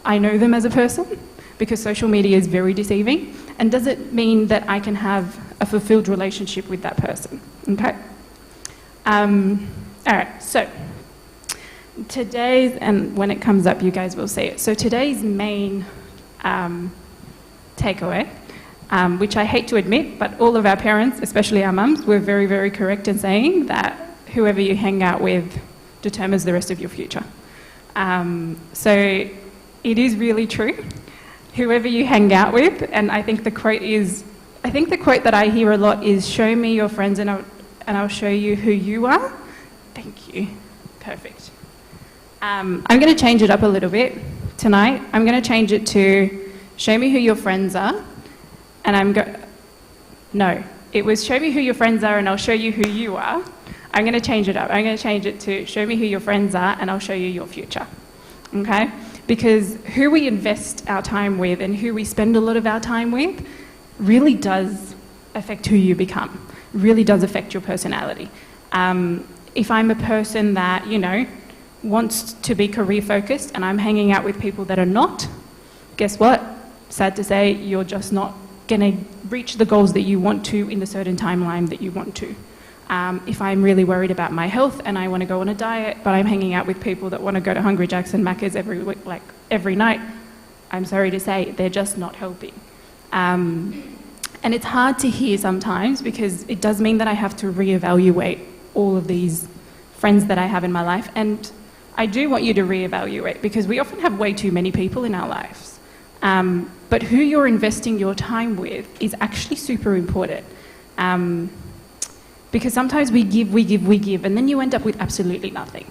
I know them as a person, because social media is very deceiving? And does it mean that I can have a fulfilled relationship with that person? Okay? All right, so today's, and when it comes up, you guys will see it. So today's main takeaway, which I hate to admit, but all of our parents, especially our mums, were very, very correct in saying that whoever you hang out with determines the rest of your future. So it is really true. Whoever you hang out with, and I think the quote that I hear a lot is, show me your friends and I'll show you who you are. Thank you. Perfect. I'm going to change it up a little bit tonight. I'm going to change it to, show me who your friends are, and no, it was show me who your friends are and I'll show you who you are. I'm going to change it up. I'm going to change it to, show me who your friends are and I'll show you your future. Okay? Because who we invest our time with and who we spend a lot of our time with really does affect who you become, really does affect your personality. If I'm a person that, wants to be career focused and I'm hanging out with people that are not, guess what? Sad to say, you're just not going to reach the goals that you want to in the certain timeline that you want to. If I'm really worried about my health and I want to go on a diet, but I'm hanging out with people that want to go to Hungry Jack's and Macca's every week, every night, I'm sorry to say, they're just not helping. And it's hard to hear sometimes because it does mean that I have to reevaluate all of these friends that I have in my life. And I do want you to reevaluate because we often have way too many people in our lives. But who you're investing your time with is actually super important. Because sometimes we give, and then you end up with absolutely nothing.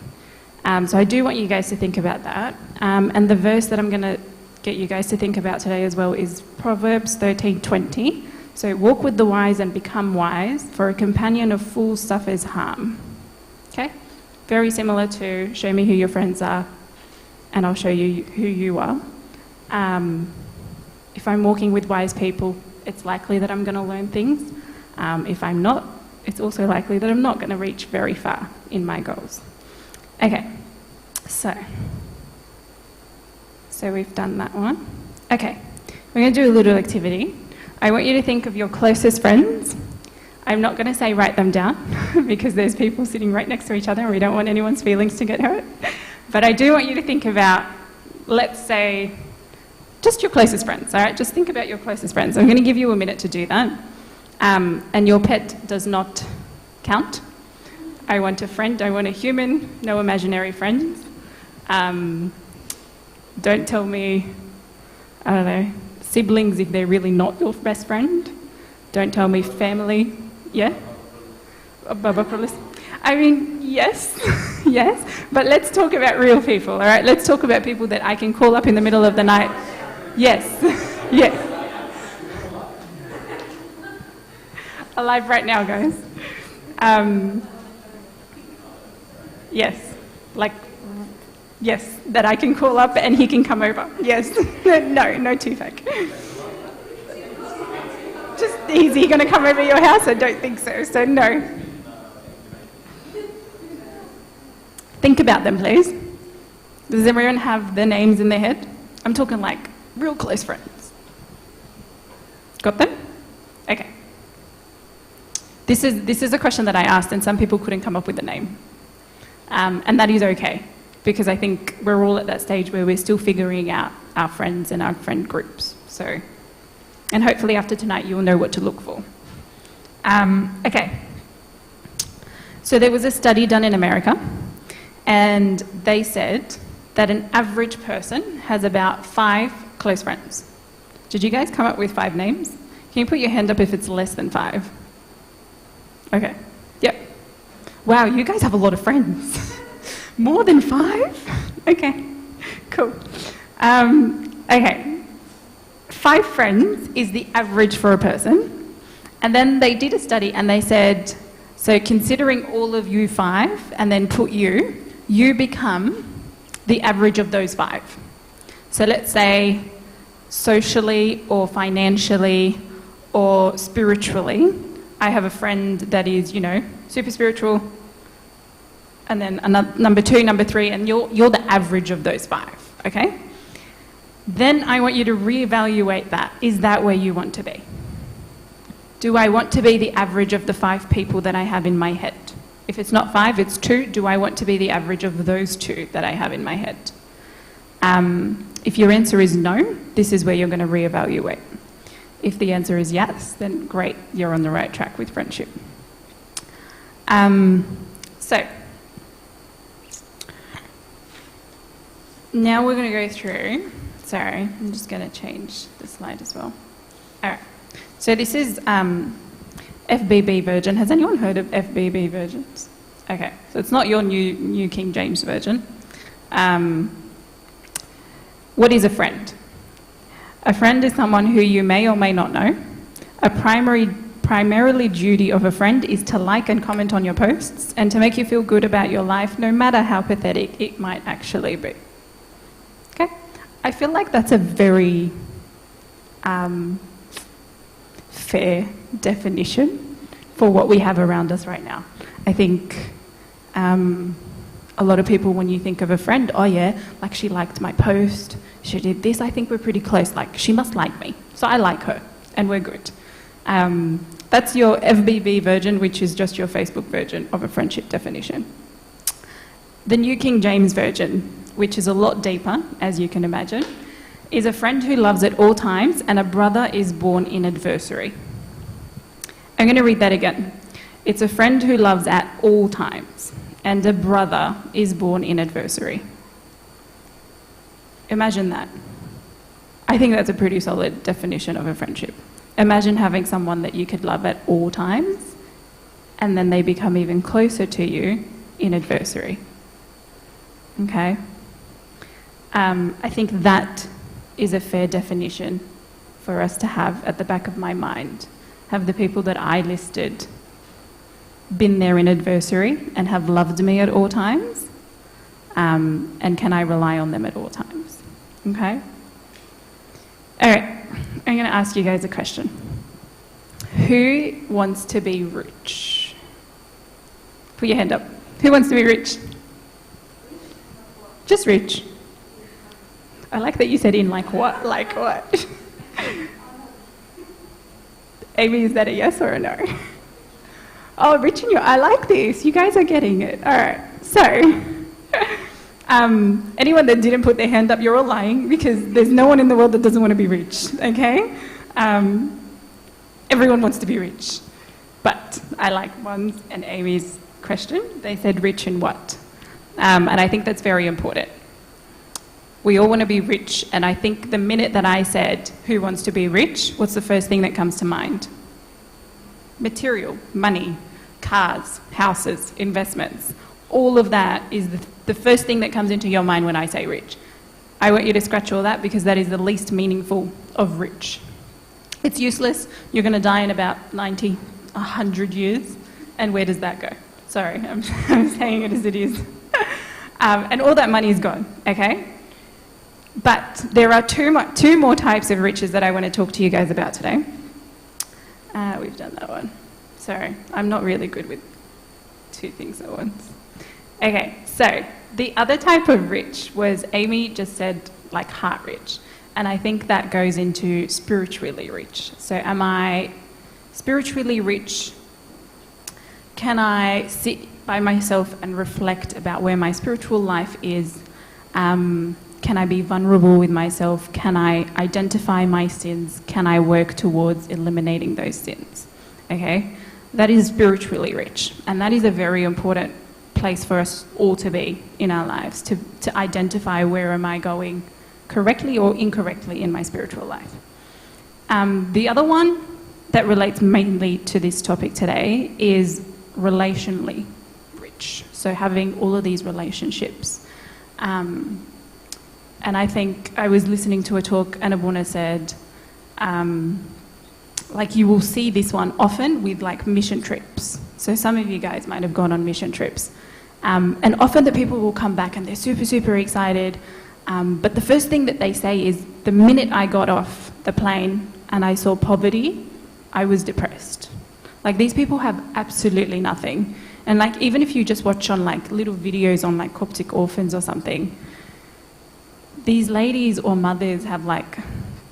So I do want you guys to think about that. And the verse that I'm going to get you guys to think about today as well is Proverbs 13:20. So walk with the wise and become wise, for a companion of fools suffers harm. Okay? Very similar to show me who your friends are and I'll show you who you are. If I'm walking with wise people, it's likely that I'm going to learn things. If I'm not, it's also likely that I'm not going to reach very far in my goals. Okay, so we've done that one. Okay, we're going to do a little activity. I want you to think of your closest friends. I'm not going to say write them down because there's people sitting right next to each other and we don't want anyone's feelings to get hurt. But I do want you to think about, let's say, just your closest friends, all right? Just think about your closest friends. I'm going to give you a minute to do that. And your pet does not count. I want a friend, I want a human, no imaginary friends. Don't tell me, I don't know, siblings if they're really not your best friend. Don't tell me family, yeah? I mean, yes, yes, but let's talk about real people, all right? Let's talk about people that I can call up in the middle of the night. Yes, yes. Alive right now, guys. Yes, yes, that I can call up and he can come over. Yes, no too fake. Just, is he going to come over your house? I don't think so, so no. Think about them, please. Does everyone have their names in their head? I'm talking like real close friends. Got them? Okay. This is a question that I asked and some people couldn't come up with a name. And that is okay, because I think we're all at that stage where we're still figuring out our friends and our friend groups. So, and hopefully after tonight you'll know what to look for. Okay. So there was a study done in America, and they said that an average person has about 5 close friends. Did you guys come up with 5 names? Can you put your hand up if it's less than 5? Okay. Yep. Wow, you guys have a lot of friends. More than 5? Okay. Cool. Okay. 5 friends is the average for a person. And then they did a study and they said, so considering all of you 5 and then put you become the average of those 5. So let's say socially or financially or spiritually, I have a friend that is, super spiritual, and then another, number 2, number 3, and you're the average of those 5, okay? then I want you to reevaluate that. Is that where you want to be? Do I want to be the average of the 5 people that I have in my head? If it's not 5, it's 2. Do I want to be the average of those 2 that I have in my head? If your answer is no, this is where you're going to reevaluate. If the answer is yes, then great, you're on the right track with friendship. So, now we're going to go through, sorry, I'm just going to change the slide as well. All right, so this is FBB version. Has anyone heard of FBB versions? Okay, so it's not your new King James version. What is a friend? A friend is someone who you may or may not know. A primarily duty of a friend is to like and comment on your posts and to make you feel good about your life, no matter how pathetic it might actually be. Okay? I feel like that's a very fair definition for what we have around us right now. I think a lot of people, when you think of a friend, oh yeah, like she liked my post, she did this, I think we're pretty close, like she must like me, so I like her, and we're good. That's your FBB version, which is just your Facebook version of a friendship definition. The New King James Version, which is a lot deeper, as you can imagine, is a friend who loves at all times and a brother is born in adversity. I'm going to read that again. It's a friend who loves at all times and a brother is born in adversity. Imagine that. I think that's a pretty solid definition of a friendship. Imagine having someone that you could love at all times and then they become even closer to you in adversity. Okay? I think that is a fair definition for us to have at the back of my mind. Have the people that I listed been there in adversity and have loved me at all times? And can I rely on them at all times? Okay? All right, I'm going to ask you guys a question. Who wants to be rich? Put your hand up. Who wants to be rich? Just rich. I like that you said in like what? Like what? Amy, is that a yes or a no? Oh, rich in your... I like this. You guys are getting it. All right. So, anyone that didn't put their hand up, you're all lying because there's no one in the world that doesn't want to be rich, okay? Everyone wants to be rich. But I like Juan's and Amy's question. They said rich in what? And I think that's very important. We all want to be rich, and I think the minute that I said, who wants to be rich, what's the first thing that comes to mind? Material, money, cars, houses, investments. All of that is the first thing that comes into your mind when I say rich. I want you to scratch all that because that is the least meaningful of rich. It's useless. You're going to die in about 90, 100 years. And where does that go? Sorry, I'm saying it as it is. And all that money is gone, okay? But there are two more types of riches that I want to talk to you guys about today. We've done that one. Sorry, I'm not really good with two things at once. Okay, so the other type of rich was, Amy just said, like heart rich. And I think that goes into spiritually rich. So am I spiritually rich? Can I sit by myself and reflect about where my spiritual life is? Can I be vulnerable with myself? Can I identify my sins? Can I work towards eliminating those sins? Okay, that is spiritually rich. And that is a very important place for us all to be in our lives, to identify where am I going correctly or incorrectly in my spiritual life. The other one that relates mainly to this topic today is relationally rich. So having all of these relationships. And I think I was listening to a talk and Abuna said, like you will see this one often with like mission trips. So some of you guys might have gone on mission trips. And often the people will come back and they're super, super excited. But the first thing that they say is, the minute I got off the plane and I saw poverty, I was depressed. Like these people have absolutely nothing. And like even if you just watch on like little videos on like Coptic orphans or something, these ladies or mothers have like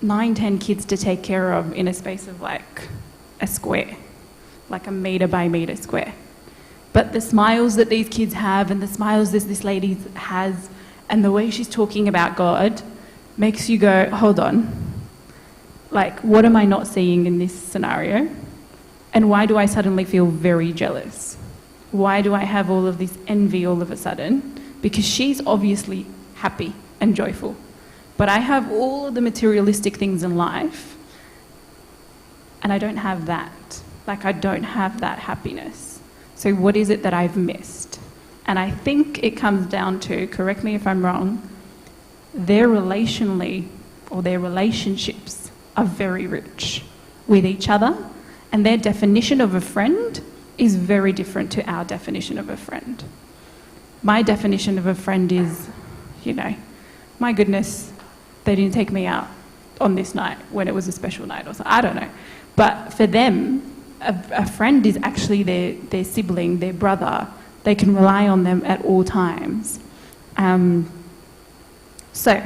9-10 kids to take care of in a space of like a square, like a metre by metre square. But the smiles that these kids have and the smiles that this lady has and the way she's talking about God makes you go, hold on, like what am I not seeing in this scenario? And why do I suddenly feel very jealous? Why do I have all of this envy all of a sudden? Because she's obviously happy and joyful. But I have all of the materialistic things in life and I don't have that. Like I don't have that happiness. So what is it that I've missed? And I think it comes down to, correct me if I'm wrong, their relationships are very rich with each other, and their definition of a friend is very different to our definition of a friend. My definition of a friend is, my goodness, they didn't take me out on this night when it was a special night or something. I don't know. But for them, a friend is actually their sibling, their brother. They can rely on them at all times. So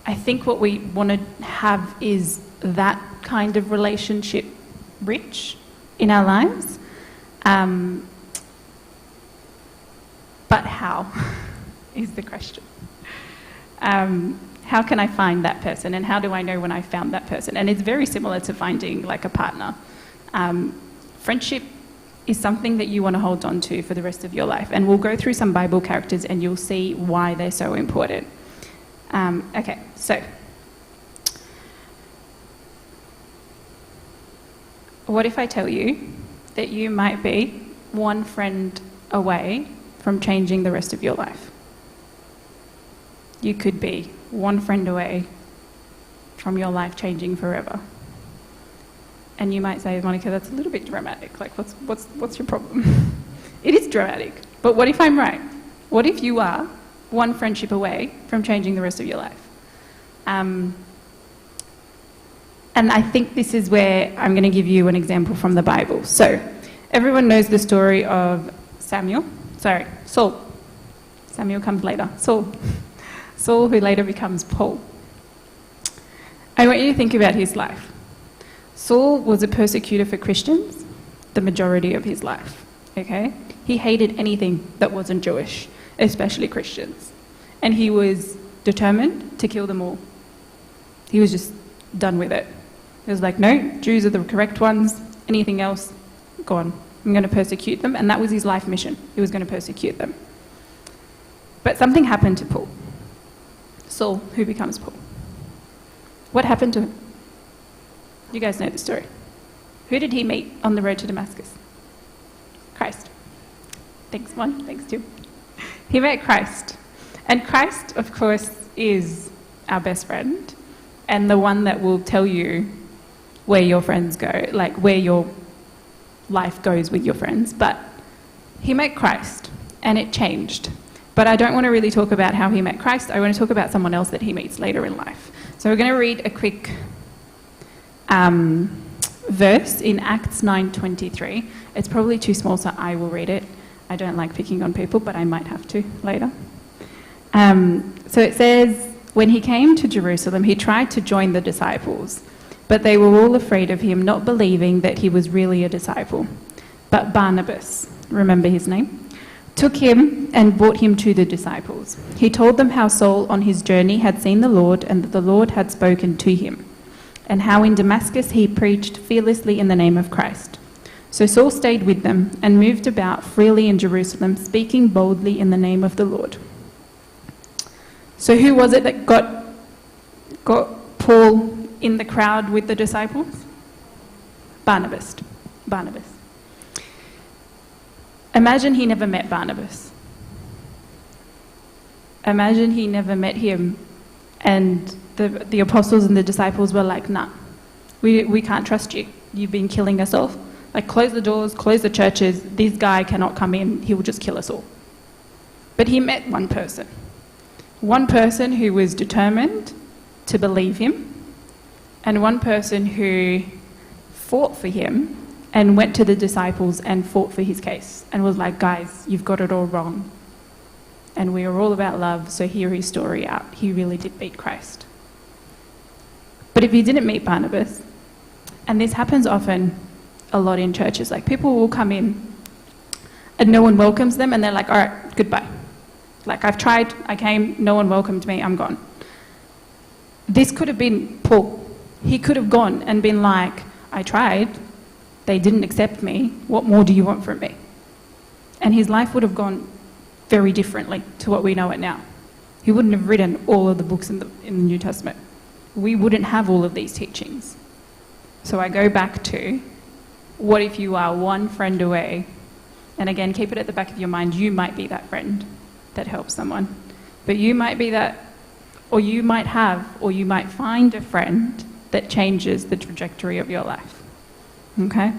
I think what we want to have is that kind of relationship rich in our lives. But how is the question. How can I find that person, and how do I know when I found that person? And it's very similar to finding like a partner. Friendship is something that you want to hold on to for the rest of your life. And we'll go through some Bible characters and you'll see why they're so important. Okay, so what if I tell you that you might be one friend away from changing the rest of your life? You could be one friend away from your life changing forever. And you might say, Monica, that's a little bit dramatic. Like, what's your problem? It is dramatic. But what if I'm right? What if you are one friendship away from changing the rest of your life? And I think this is where I'm going to give you an example from the Bible. So, everyone knows the story of Saul. Samuel comes later. Saul, who later becomes Paul. I want you to think about his life. Saul was a persecutor for Christians the majority of his life, okay? He hated anything that wasn't Jewish, especially Christians. And he was determined to kill them all. He was just done with it. He was like, no, Jews are the correct ones. Anything else, gone. I'm going to persecute them. And that was his life mission. He was going to persecute them. But something happened to Paul. Saul, who becomes Paul. What happened to him? You guys know the story. Who did he meet on the road to Damascus? Christ. Thanks, Mon. Thanks, Jim. He met Christ. And Christ, of course, is our best friend and the one that will tell you where your friends go, like where your life goes with your friends. But he met Christ and it changed. But I don't want to really talk about how he met Christ. I want to talk about someone else that he meets later in life. So we're going to read a quick verse in Acts 9:23. It's probably too small, so I will read it. I don't like picking on people, but I might have to later. So it says, when he came to Jerusalem, he tried to join the disciples, but they were all afraid of him, not believing that he was really a disciple. But Barnabas, remember his name, took him and brought him to the disciples. He told them how Saul on his journey had seen the Lord and that the Lord had spoken to him, and how in Damascus he preached fearlessly in the name of Christ. So Saul stayed with them and moved about freely in Jerusalem, speaking boldly in the name of the Lord. So who was it that got Paul in the crowd with the disciples? Barnabas. Imagine he never met Barnabas. Imagine he never met him, and the apostles and the disciples were like, nah, we can't trust you. You've been killing us all. Like, close the doors, close the churches. This guy cannot come in. He will just kill us all. But he met one person who was determined to believe him, and one person who fought for him and went to the disciples and fought for his case and was like, guys, you've got it all wrong. and we are all about love, so hear his story out. He really did meet Christ. But if he didn't meet Barnabas, and this happens often a lot in churches, like people will come in and no one welcomes them, and they're like, all right, goodbye. Like, I've tried, I came, no one welcomed me, I'm gone. This could have been Paul. He could have gone and been like, I tried, they didn't accept me, what more do you want from me? And his life would have gone very differently to what we know it now. He wouldn't have written all of the books in the New Testament. We wouldn't have all of these teachings. So I go back to, what if you are one friend away? And again, keep it at the back of your mind, you might be that friend that helps someone. But you might be that, or you might have, or you might find a friend that changes the trajectory of your life. Okay?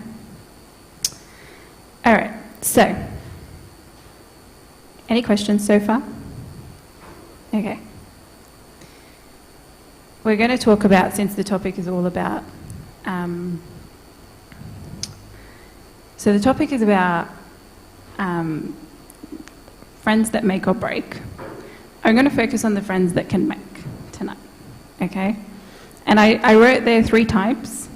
All right, so, any questions so far? Okay. We're going to talk about, since the topic is all about, so the topic is about friends that make or break. I'm going to focus on the friends that can make tonight, okay? And I wrote there 3 types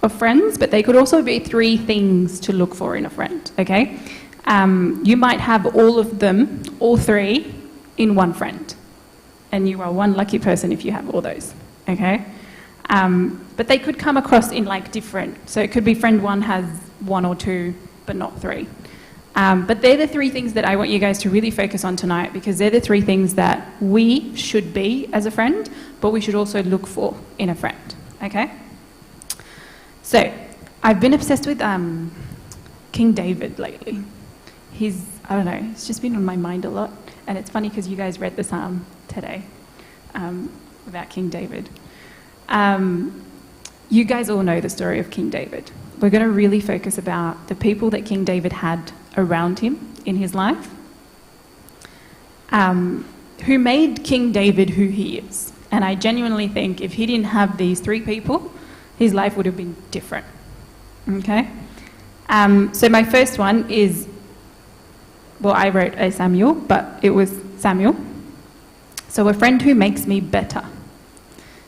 of friends, but they could also be 3 things to look for in a friend, okay? You might have all of them, all 3, in one friend. And you are one lucky person if you have all those, okay? But they could come across in like different, so it could be friend 1 has 1 or 2, but not 3. But they're the 3 things that I want you guys to really focus on tonight, because they're the 3 things that we should be as a friend, but we should also look for in a friend, okay? So, I've been obsessed with King David lately. I don't know, it's just been on my mind a lot. And it's funny because you guys read the psalm today about King David. You guys all know the story of King David. We're going to really focus about the people that King David had around him in his life, who made King David who he is. And I genuinely think if he didn't have these 3 people, his life would have been different. Okay? So my first one is, well, I wrote a Samuel, but it was Samuel. So a friend who makes me better.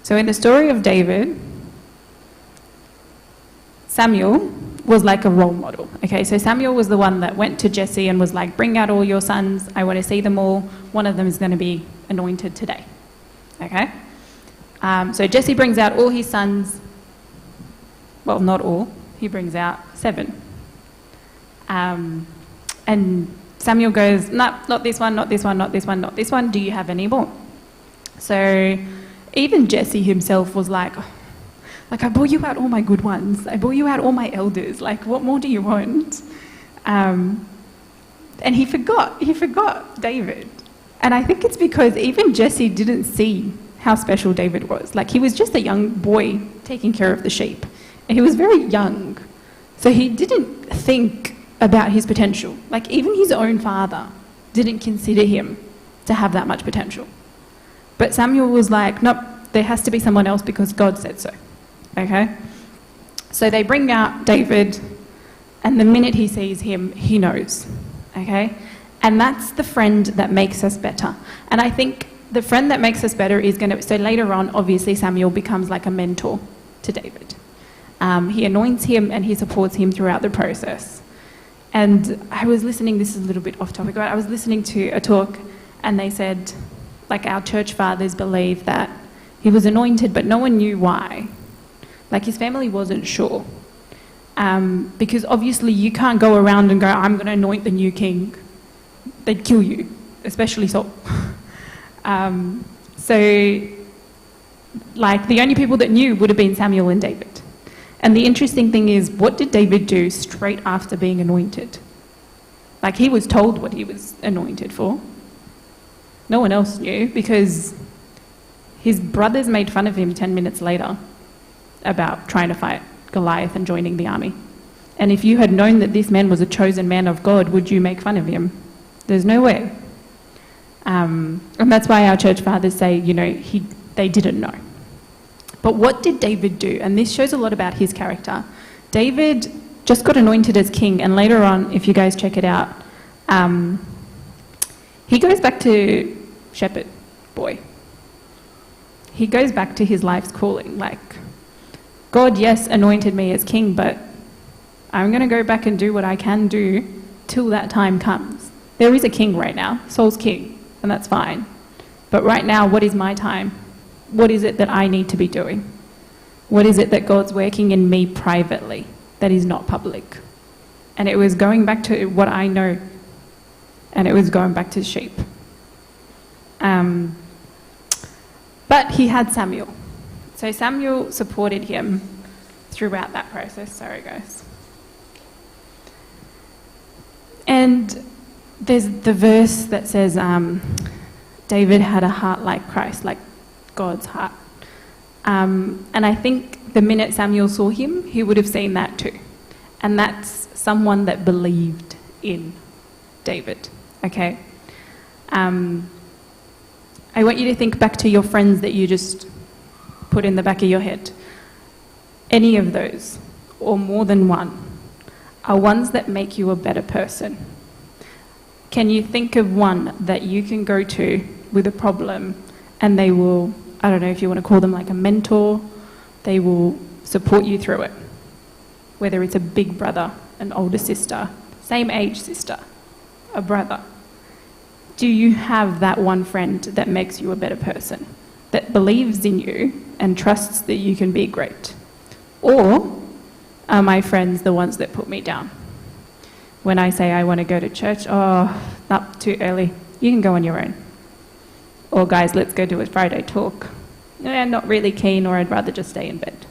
So in the story of David, Samuel was like a role model. Okay, so Samuel was the one that went to Jesse and was like, bring out all your sons, I want to see them all. One of them is going to be anointed today. Okay? So Jesse brings out all his sons. Well, not all. He brings out 7. And Samuel goes, no, not this one, not this one, not this one, not this one. Do you have any more? So even Jesse himself was like, I brought you out all my good ones. I brought you out all my elders. Like, what more do you want? And he forgot David. And I think it's because even Jesse didn't see how special David was. Like, he was just a young boy taking care of the sheep. And he was very young. So he didn't think about his potential. Like, even his own father didn't consider him to have that much potential. But Samuel was like, nope, there has to be someone else because God said so. Okay? So they bring out David, and the minute he sees him, he knows. Okay? And that's the friend that makes us better. And I think the friend that makes us better is going to... So later on, obviously, Samuel becomes like a mentor to David. He anoints him and he supports him throughout the process. And I was listening, this is a little bit off topic, but I was listening to a talk and they said, like, our church fathers believe that he was anointed, but no one knew why. Like, his family wasn't sure. Because obviously you can't go around and go, I'm going to anoint the new king. They'd kill you, especially Saul. So, like, the only people that knew would have been Samuel and David. And the interesting thing is, what did David do straight after being anointed? Like, he was told what he was anointed for. No one else knew, because his brothers made fun of him 10 minutes later about trying to fight Goliath and joining the army. And if you had known that this man was a chosen man of God, would you make fun of him? There's no way. And that's why our church fathers say, you know, they didn't know. But what did David do? And this shows a lot about his character. David just got anointed as king, and later on, if you guys check it out, he goes back to shepherd boy. He goes back to his life's calling. Like, God, yes, anointed me as king, but I'm going to go back and do what I can do till that time comes. There is a king right now. Saul's king, and that's fine. But right now, what is my time? What is it that I need to be doing? What is it that God's working in me privately that is not public? And it was going back to what I know, and it was going back to sheep. But he had Samuel. So Samuel supported him throughout that process. Sorry, guys. And there's the verse that says, David had a heart like Christ, like God's heart. And I think the minute Samuel saw him, he would have seen that too. And that's someone that believed in David, okay? I want you to think back to your friends that you just put in the back of your head. Any of those, or more than one, are ones that make you a better person. Can you think of one that you can go to with a problem and they will, I don't know if you want to call them like a mentor, they will support you through it? Whether it's a big brother, an older sister, same age sister, a brother. Do you have that one friend that makes you a better person, that believes in you and trusts that you can be great? Or are my friends the ones that put me down? When I say I want to go to church, oh, not too early, you can go on your own. Or guys, let's go do a Friday talk. Not really keen, or I'd rather just stay in bed.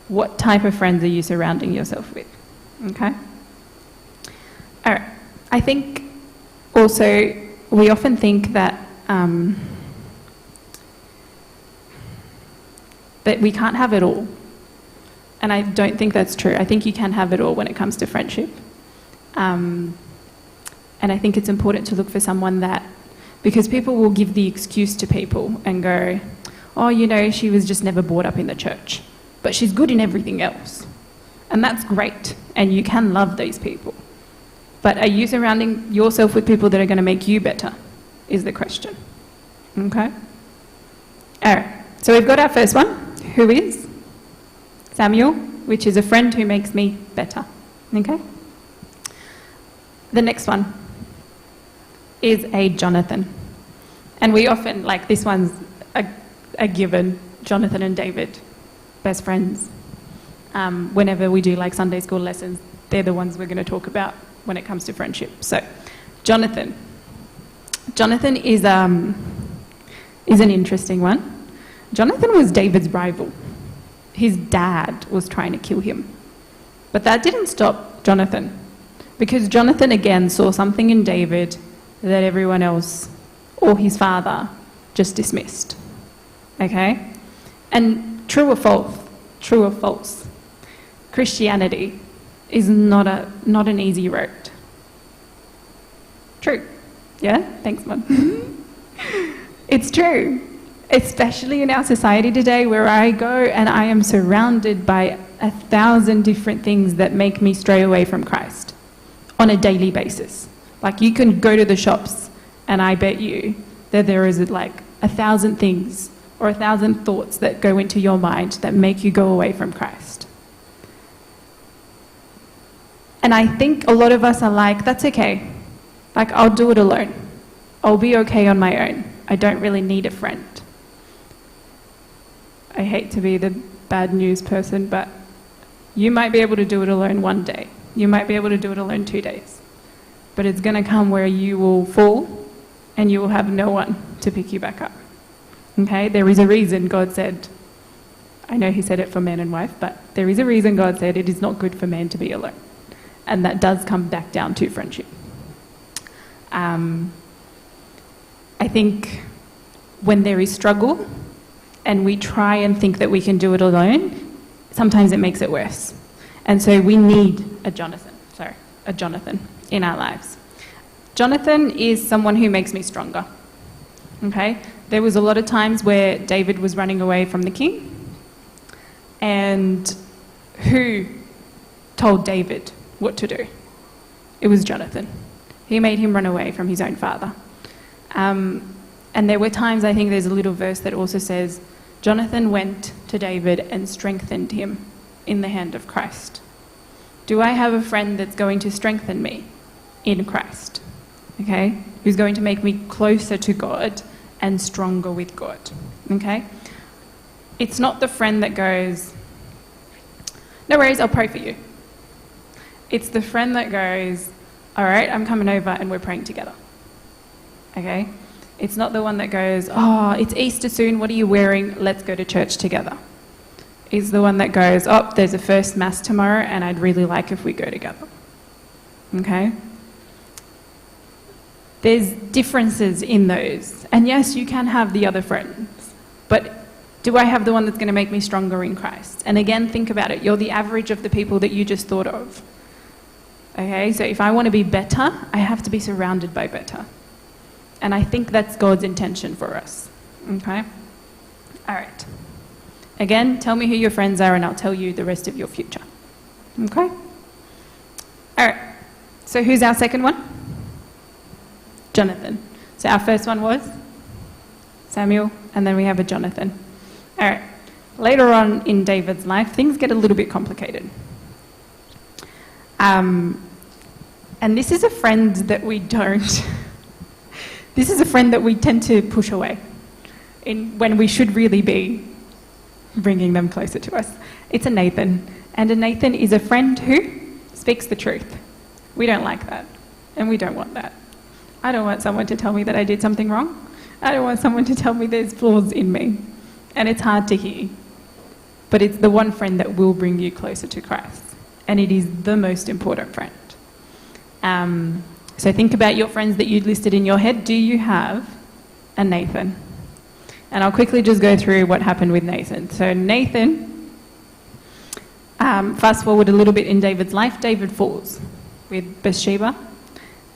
What type of friends are you surrounding yourself with? Okay? All right. I think also we often think that that we can't have it all. And I don't think that's true. I think you can have it all when it comes to friendship. And I think it's important to look for someone that, because people will give the excuse to people and go, oh, you know, she was just never brought up in the church, but she's good in everything else. And that's great, and you can love these people. But are you surrounding yourself with people that are going to make you better, is the question. Okay? All right, so we've got our first one, who is Samuel, which is a friend who makes me better. Okay? The next one is a Jonathan. And we often, like, this one's a given, Jonathan and David, best friends. Whenever we do like Sunday school lessons, they're the ones we're going to talk about when it comes to friendship. So, Jonathan. Jonathan is an interesting one. Jonathan was David's rival. His dad was trying to kill him. But that didn't stop Jonathan, because Jonathan again saw something in David that everyone else, or his father, just dismissed. Okay? And true or false, Christianity is not an easy road. True. Yeah? Thanks, Mum. It's true. Especially in our society today, where I go and I am surrounded by 1,000 different things that make me stray away from Christ on a daily basis. Like, you can go to the shops and I bet you that there is like 1,000 things or 1,000 thoughts that go into your mind that make you go away from Christ. And I think a lot of us are like, that's okay. Like, I'll do it alone. I'll be okay on my own. I don't really need a friend. I hate to be the bad news person, but you might be able to do it alone one day. You might be able to do it alone 2 days. But it's going to come where you will fall and you will have no one to pick you back up. Okay? There is a reason God said, I know he said it for man and wife, but there is a reason God said it is not good for man to be alone. And that does come back down to friendship. I think when there is struggle and we try and think that we can do it alone, sometimes it makes it worse. And so we need a Jonathan in our lives. Jonathan is someone who makes me stronger. Okay? There was a lot of times where David was running away from the king, and who told David what to do? It was Jonathan. He made him run away from his own father. And there were times, I think there's a little verse that also says, Jonathan went to David and strengthened him in the hand of Christ. Do I have a friend that's going to strengthen me in Christ? Okay? Who's going to make me closer to God and stronger with God? Okay? It's not the friend that goes, no worries, I'll pray for you. It's the friend that goes, all right, I'm coming over and we're praying together. Okay? It's not the one that goes, oh, it's Easter soon, what are you wearing? Let's go to church together. It's the one that goes, oh, there's a first mass tomorrow and I'd really like if we go together. Okay? There's differences in those. And yes, you can have the other friends. But do I have the one that's going to make me stronger in Christ? And again, think about it. You're the average of the people that you just thought of. Okay? So if I want to be better, I have to be surrounded by better. And I think that's God's intention for us. Okay? All right. Again, tell me who your friends are and I'll tell you the rest of your future. Okay? All right. So who's our second one? Jonathan. So our first one was Samuel, and then we have a Jonathan. All right. Later on in David's life, things get a little bit complicated. And this is a friend that we don't... This is a friend that we tend to push away when we should really be bringing them closer to us. It's a Nathan. And a Nathan is a friend who speaks the truth. We don't like that. And we don't want that. I don't want someone to tell me that I did something wrong. I don't want someone to tell me there's flaws in me. And it's hard to hear. But it's the one friend that will bring you closer to Christ. And it is the most important friend. So think about your friends that you listed in your head. Do you have a Nathan? And I'll quickly just go through what happened with Nathan. So Nathan, fast forward a little bit in David's life, David falls with Bathsheba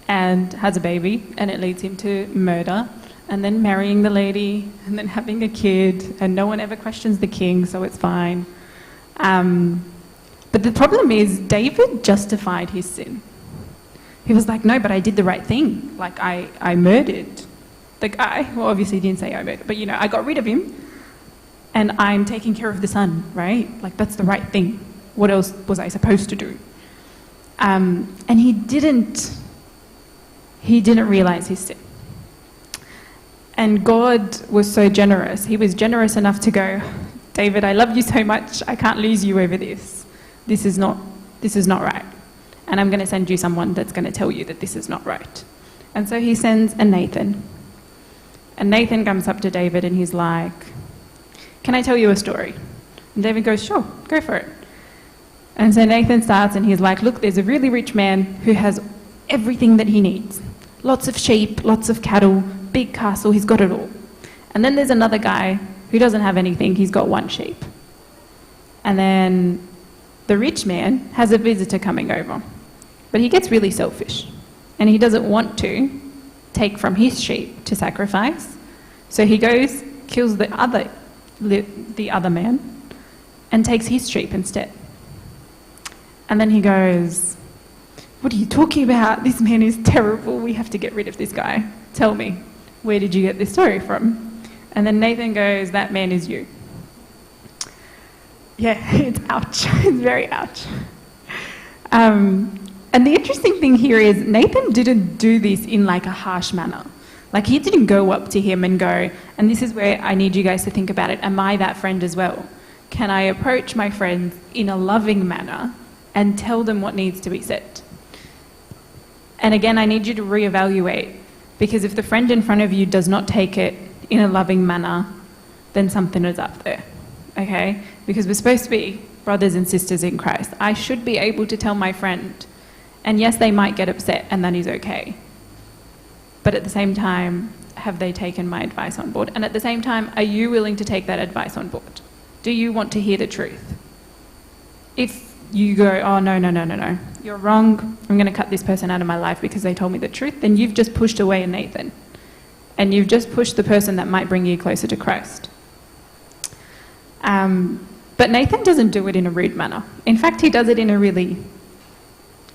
and has a baby, and it leads him to murder, and then marrying the lady, and then having a kid, and no one ever questions the king, so it's fine. But the problem is David justified his sin. He was like, no, but I did the right thing. Like, I murdered the guy. Well, obviously he didn't say I murdered, but, I got rid of him. And I'm taking care of the son, right? Like, that's the right thing. What else was I supposed to do? And he didn't realize his sin. And God was so generous. He was generous enough to go, David, I love you so much. I can't lose you over this. This is not right. And I'm going to send you someone that's going to tell you that this is not right. And so he sends a Nathan. And Nathan comes up to David and he's like, can I tell you a story? And David goes, sure, go for it. And so Nathan starts and he's like, look, there's a really rich man who has everything that he needs. Lots of sheep, lots of cattle, big castle, he's got it all. And then there's another guy who doesn't have anything, he's got one sheep. And then the rich man has a visitor coming over. But he gets really selfish and he doesn't want to take from his sheep to sacrifice. So he goes, kills the other man and takes his sheep instead. And then he goes, what are you talking about? This man is terrible. We have to get rid of this guy. Tell me, where did you get this story from? And then Nathan goes, that man is you. Yeah, it's ouch. It's very ouch. And the interesting thing here is Nathan didn't do this in like a harsh manner. Like he didn't go up to him and go, and this is where I need you guys to think about it, am I that friend as well? Can I approach my friends in a loving manner and tell them what needs to be said? And again, I need you to reevaluate, because if the friend in front of you does not take it in a loving manner, then something is up there, okay? Because we're supposed to be brothers and sisters in Christ. I should be able to tell my friend, and yes, they might get upset, and that is okay. But at the same time, have they taken my advice on board? And at the same time, are you willing to take that advice on board? Do you want to hear the truth? If you go, oh, no, you're wrong, I'm going to cut this person out of my life because they told me the truth, then you've just pushed away a Nathan. And you've just pushed the person that might bring you closer to Christ. But Nathan doesn't do it in a rude manner. In fact, he does it in a really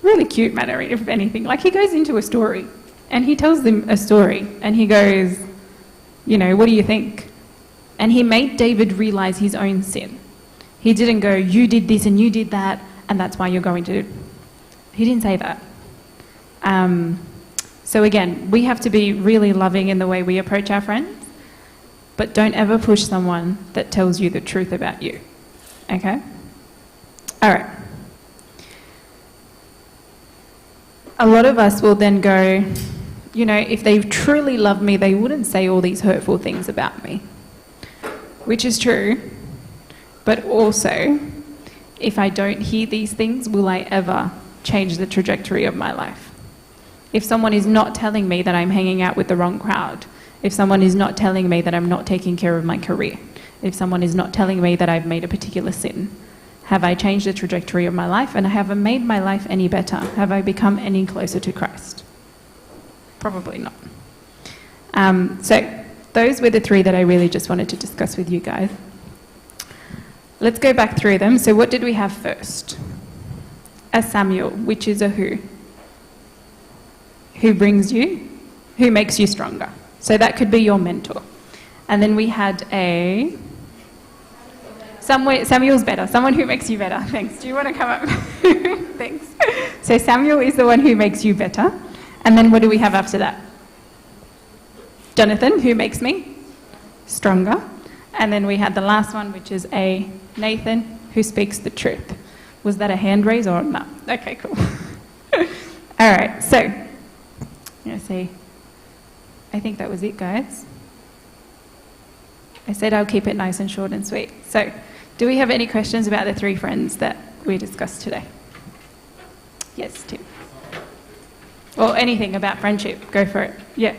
really cute manner, if anything. Like, he goes into a story and he tells them a story and he goes, you know, what do you think? And he made David realize his own sin. He didn't go, you did this and you did that, and that's why you're going to... He didn't say that. So again, we have to be really loving in the way we approach our friends, but don't ever push someone that tells you the truth about you. Okay? All right. A lot of us will then go, you know, if they truly love me, they wouldn't say all these hurtful things about me. Which is true, but also, if I don't hear these things, will I ever change the trajectory of my life? If someone is not telling me that I'm hanging out with the wrong crowd, if someone is not telling me that I'm not taking care of my career, if someone is not telling me that I've made a particular sin, have I changed the trajectory of my life, and have I made my life any better? Have I become any closer to Christ? Probably not. So those were the three that I really just wanted to discuss with you guys. Let's go back through them. So what did we have first? A Samuel, which is a who? Who brings you? Who makes you stronger? So that could be your mentor. And then we had a... Samuel's better. Someone who makes you better. Thanks. Do you want to come up? Thanks. So Samuel is the one who makes you better. And then what do we have after that? Jonathan, who makes me stronger. And then we had the last one, which is a Nathan, who speaks the truth. Was that a hand raise or no? Okay, cool. All right, so let's see. I think that was it, guys. I said I'll keep it nice and short and sweet. So, do we have any questions about the three friends that we discussed today? Yes, Tim. Or anything about friendship. Go for it. Yeah.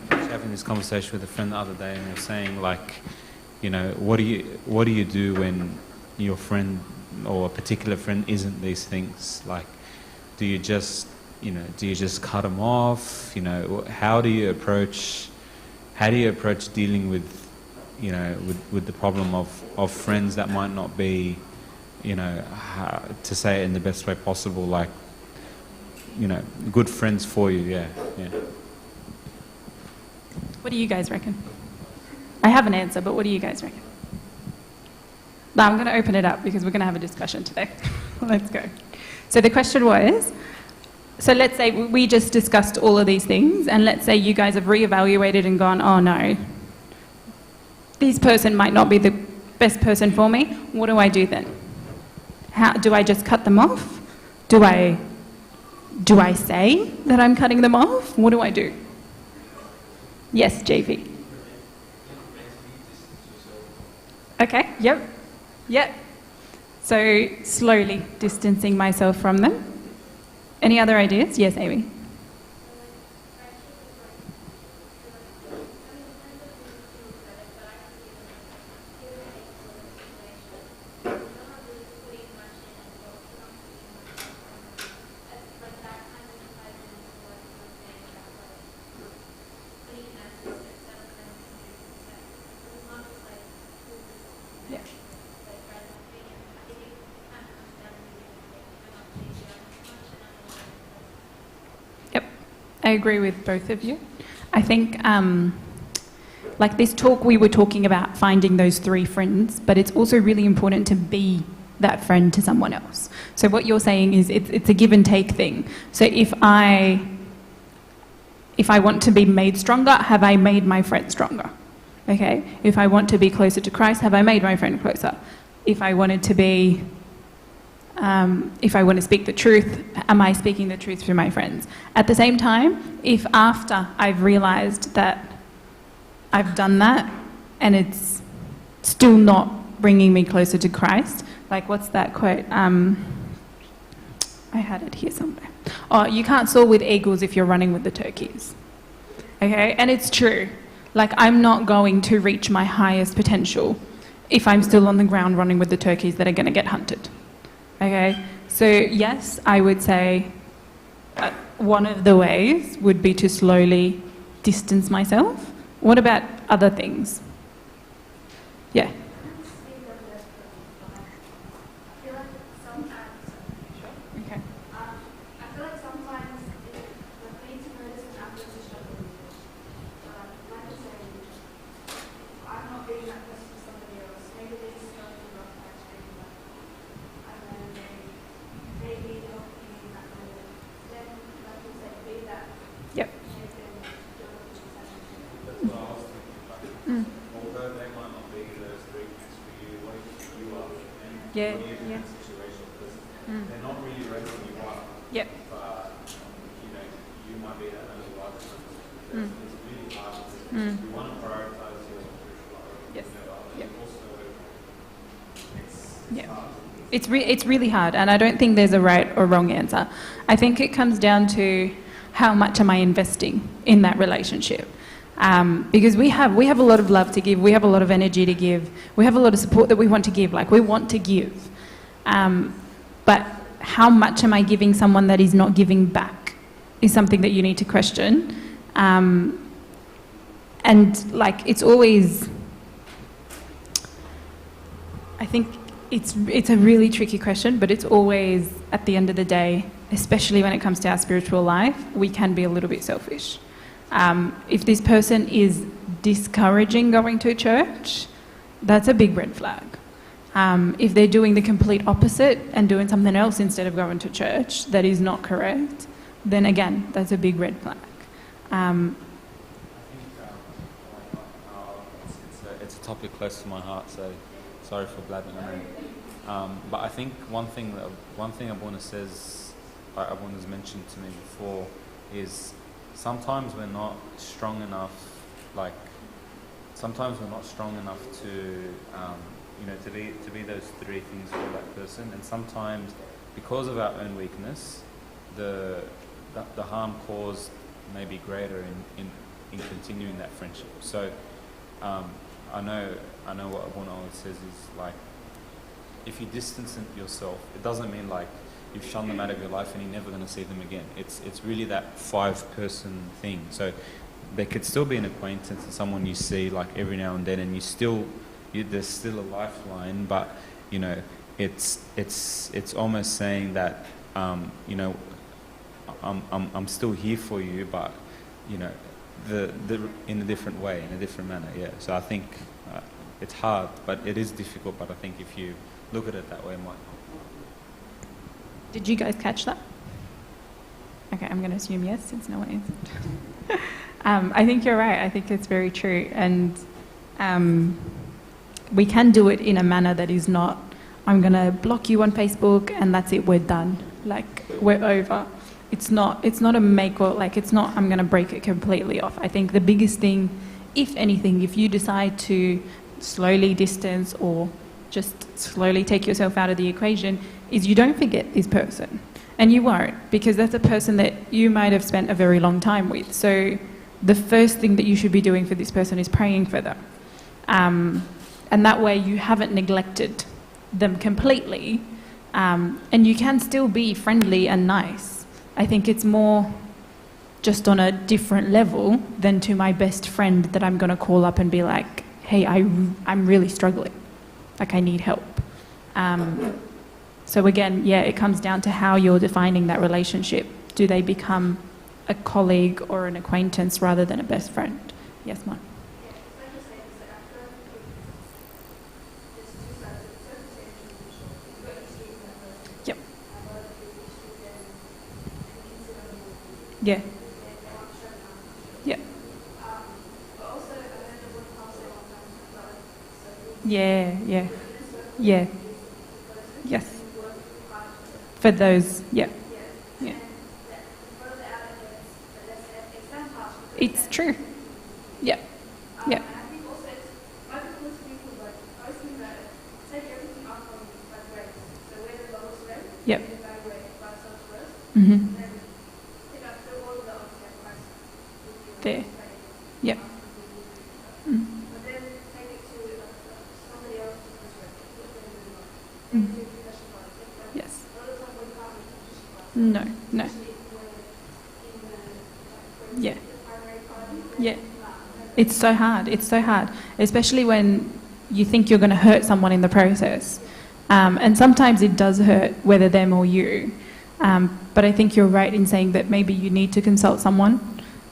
Having this conversation with a friend the other day, and they're saying, like, you know, what do you do when your friend or a particular friend isn't these things? Like, do you just cut them off? You know, how do you approach dealing with, you know, with the problem of friends that might not be, you know, to say it in the best way possible, like, you know, good friends for you, yeah. What do you guys reckon? I have an answer, but what do you guys reckon? No, I'm going to open it up because we're going to have a discussion today. Let's go. So the question was, so let's say we just discussed all of these things, and let's say you guys have reevaluated and gone, oh no, this person might not be the best person for me. What do I do then? How do I just cut them off? Do I say that I'm cutting them off? What do I do? Yes, JV. Okay, yep. So slowly distancing myself from them. Any other ideas? Yes, Amy. I agree with both of you. I think, like this talk, we were talking about finding those three friends, but it's also really important to be that friend to someone else. So what you're saying is it's a give and take thing. So if I want to be made stronger, have I made my friend stronger? Okay. If I want to be closer to Christ, have I made my friend closer? If I wanted to be... if I want to speak the truth, am I speaking the truth through my friends? At the same time, if after I've realised that I've done that and it's still not bringing me closer to Christ, like what's that quote? I had it here somewhere. Oh, you can't soar with eagles if you're running with the turkeys. Okay, and it's true. Like I'm not going to reach my highest potential if I'm still on the ground running with the turkeys that are going to get hunted. Okay, so yes, I would say one of the ways would be to slowly distance myself. What about other things? Yeah. Yeah, put you in yeah. that situation because Mm. they're not really ready when you are. Yep. But you might be that early life. Mm. It's really hard because Mm. you want to prioritize your spiritual life. Yes. But Yep. also it's Yeah. hard. It's really hard, and I don't think there's a right or wrong answer. I think it comes down to how much am I investing in that relationship. Because we have a lot of love to give, we have a lot of energy to give, we have a lot of support that we want to give, like we want to give. But how much am I giving someone that is not giving back is something that you need to question. And like it's always, I think it's a really tricky question, but it's always at the end of the day, especially when it comes to our spiritual life, we can be a little bit selfish. If this person is discouraging going to church, that's a big red flag. If they're doing the complete opposite and doing something else instead of going to church that is not correct, then again, that's a big red flag. I think it's a topic close to my heart, so sorry for blabbing on. But I think one thing Abuna says, Abuna's mentioned to me before, is sometimes we're not strong enough. Sometimes we're not strong enough to, to be those three things for that person, and sometimes because of our own weakness, the harm caused may be greater in continuing that friendship. So I know what Abuna always says is like, if you distance yourself, it doesn't mean like you've shunned them out of your life and you're never going to see them again. It's really that 5-person thing. So there could still be an acquaintance and someone you see like every now and then, and there's still a lifeline, but it's almost saying that I'm still here for you, but the in a different way, in a different manner. Yeah. So I think it's hard, but it is difficult. But I think if you look at it that way, it might help. Did you guys catch that? Okay, I'm going to assume yes, since no one answered. I think you're right. I think it's very true. And we can do it in a manner that is not, I'm going to block you on Facebook and that's it, we're done. Like, we're over. It's not a make or, like, it's not, I'm going to break it completely off. I think the biggest thing, if anything, if you decide to slowly distance or just slowly take yourself out of the equation, is you don't forget this person. And you won't, because that's a person that you might have spent a very long time with. So the first thing that you should be doing for this person is praying for them. And that way you haven't neglected them completely. And you can still be friendly and nice. I think it's more just on a different level than to my best friend that I'm going to call up and be like, hey, I'm really struggling. Like, I need help. So again, yeah, it comes down to how you're defining that relationship. Do they become a colleague or an acquaintance rather than a best friend? Yes, Mike. Yep. Yeah. Yeah. Yeah, yeah. Yeah. Yes. For those, yeah. Yeah. It's true. Yeah. Yeah. Yep. Mm-hmm. There. Yep. Mm. Mm. Yes. No, no. Yeah. Yeah. It's so hard. It's so hard. Especially when you think you're going to hurt someone in the process. And sometimes it does hurt, whether them or you. But I think you're right in saying that maybe you need to consult someone.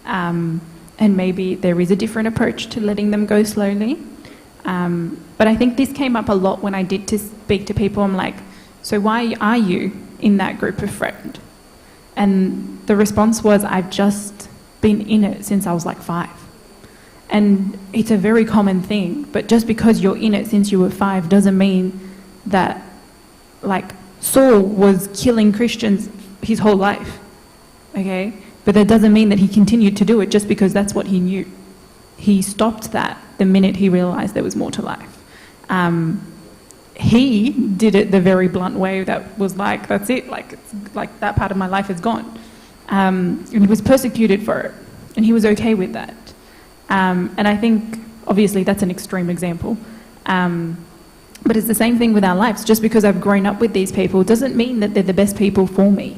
And maybe there is a different approach to letting them go slowly. But I think this came up a lot when I did to speak to people. I'm like, so why are you in that group of friends? And the response was, I've just been in it since I was like 5. And it's a very common thing, but just because you're in it since you were 5 doesn't mean that like Saul was killing Christians his whole life, okay? But that doesn't mean that he continued to do it just because that's what he knew. He stopped that the minute he realized there was more to life. He did it the very blunt way that was like, that's it, like, it's, like that part of my life is gone. And he was persecuted for it, and he was okay with that. And I think, obviously, that's an extreme example. But it's the same thing with our lives. Just because I've grown up with these people doesn't mean that they're the best people for me.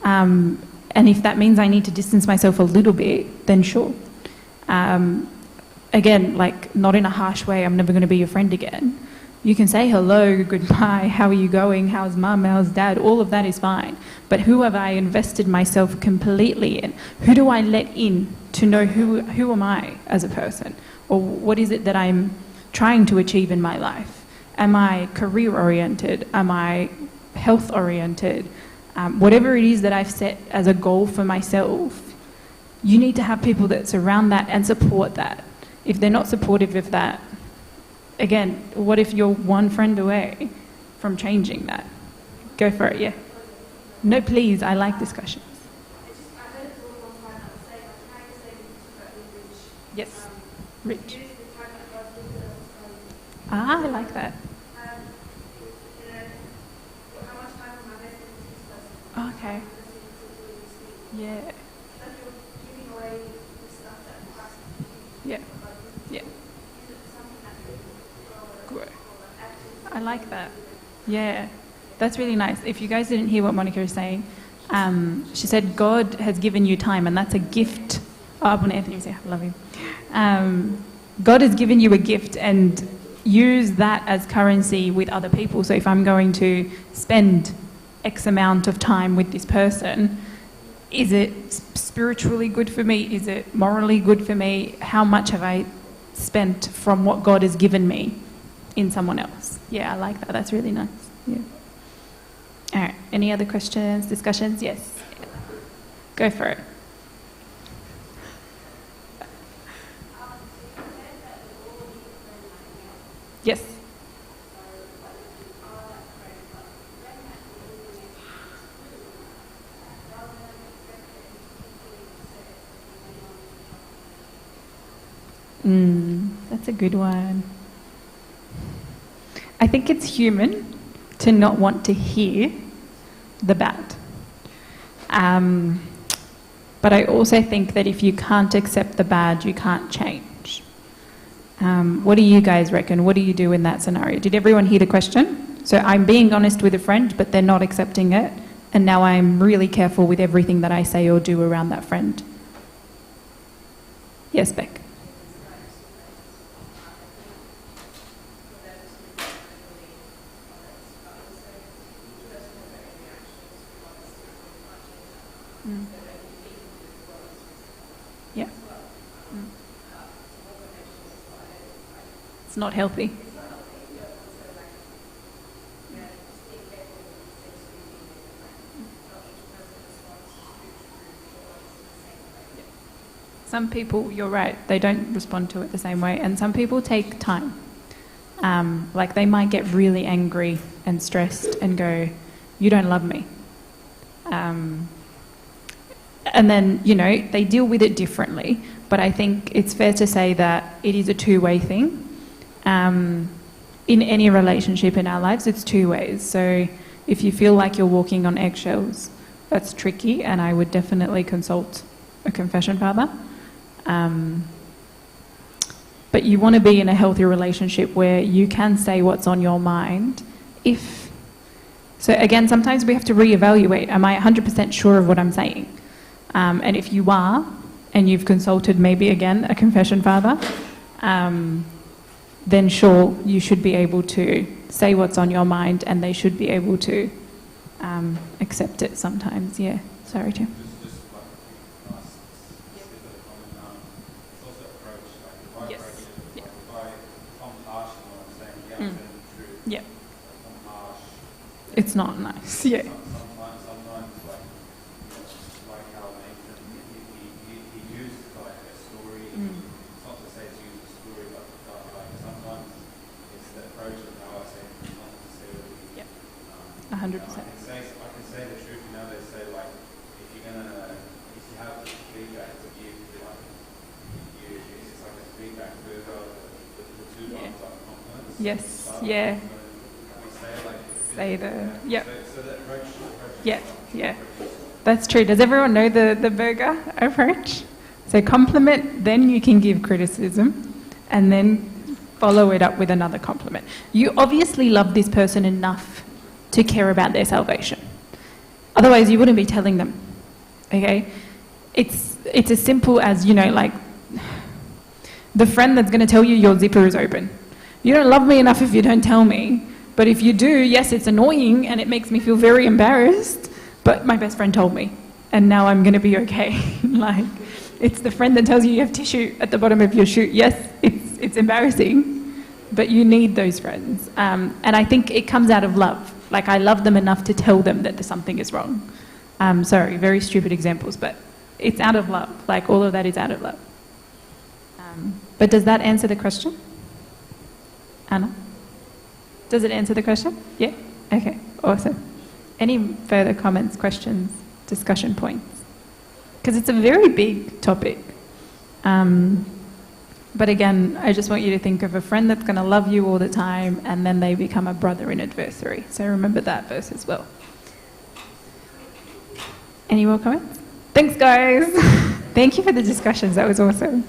And if that means I need to distance myself a little bit, then sure. Again, like, not in a harsh way, I'm never going to be your friend again. You can say hello, goodbye, how are you going, how's mum, how's dad, all of that is fine. But who have I invested myself completely in? Who do I let in to know who am I as a person? Or what is it that I'm trying to achieve in my life? Am I career-oriented? Am I health-oriented? Whatever it is that I've set as a goal for myself, you need to have people that surround that and support that. If they're not supportive of that, again, what if you're one friend away from changing that? Go for it, yeah. No, please, I like discussions. Yes, rich. Ah, I like that. Okay. Yeah. Yeah. Yeah. Good. I like that. Yeah. That's really nice. If you guys didn't hear what Monica was saying, she said God has given you time, and that's a gift. Oh, Anthony was here. I love you. God has given you a gift, and use that as currency with other people. So if I'm going to spend X amount of time with this person, is it spiritually good for me? Is it morally good for me? How much have I spent from what God has given me in someone else? Yeah, I like that. That's really nice. Yeah. All right. Any other questions, discussions? Yes. Go for it. Yes. That's a good one. I think it's human to not want to hear the bad. But I also think that if you can't accept the bad, you can't change. What do you guys reckon? What do you do in that scenario? Did everyone hear the question? So I'm being honest with a friend, but they're not accepting it. And now I'm really careful with everything that I say or do around that friend. Yes, Beck. Yeah. It's not healthy. Some people, you're right, they don't respond to it the same way, and some people take time. Like they might get really angry and stressed and go, you don't love me. And then, you know, they deal with it differently. But I think it's fair to say that it is a two-way thing. In any relationship in our lives, it's two ways. So if you feel like you're walking on eggshells, that's tricky, and I would definitely consult a confession father. But you want to be in a healthy relationship where you can say what's on your mind. So again, sometimes we have to reevaluate. Am I 100% sure of what I'm saying? And if you are, and you've consulted maybe again a confession father, then sure, you should be able to say what's on your mind, and they should be able to accept it sometimes. Yeah. Sorry, Tim. Yeah. It's not nice. Yeah. Sometimes like how Nathan, he used like a story. It's not to say to use a story, but like sometimes it's the approach of how I say not necessarily 100%. I can say the truth. You know, they say like if you have feedback to give, it's like a feedback burger. The two ones are compliments. Yes. Yeah. We say like Say the. Yep. So that approach. Yeah. Yeah. That's true. Does everyone know the burger approach? So compliment, then you can give criticism, and then follow it up with another compliment. You obviously love this person enough to care about their salvation. Otherwise, you wouldn't be telling them. Okay? It's as simple as, you know, like the friend that's going to tell you your zipper is open. You don't love me enough if you don't tell me. But if you do, yes, it's annoying and it makes me feel very embarrassed, but my best friend told me, and now I'm going to be okay. Like, it's the friend that tells you have tissue at the bottom of your shoe. Yes, it's embarrassing, but you need those friends. And I think it comes out of love. Like, I love them enough to tell them that something is wrong. Sorry, very stupid examples, but it's out of love. Like, all of that is out of love. But does that answer the question? Anna? Does it answer the question? Yeah? Okay, awesome. Any further comments, questions, discussion points? Because it's a very big topic. But again, I just want you to think of a friend that's going to love you all the time, and then they become a brother in adversary. So remember that verse as well. Any more comments? Thanks, guys. Thank you for the discussions. That was awesome.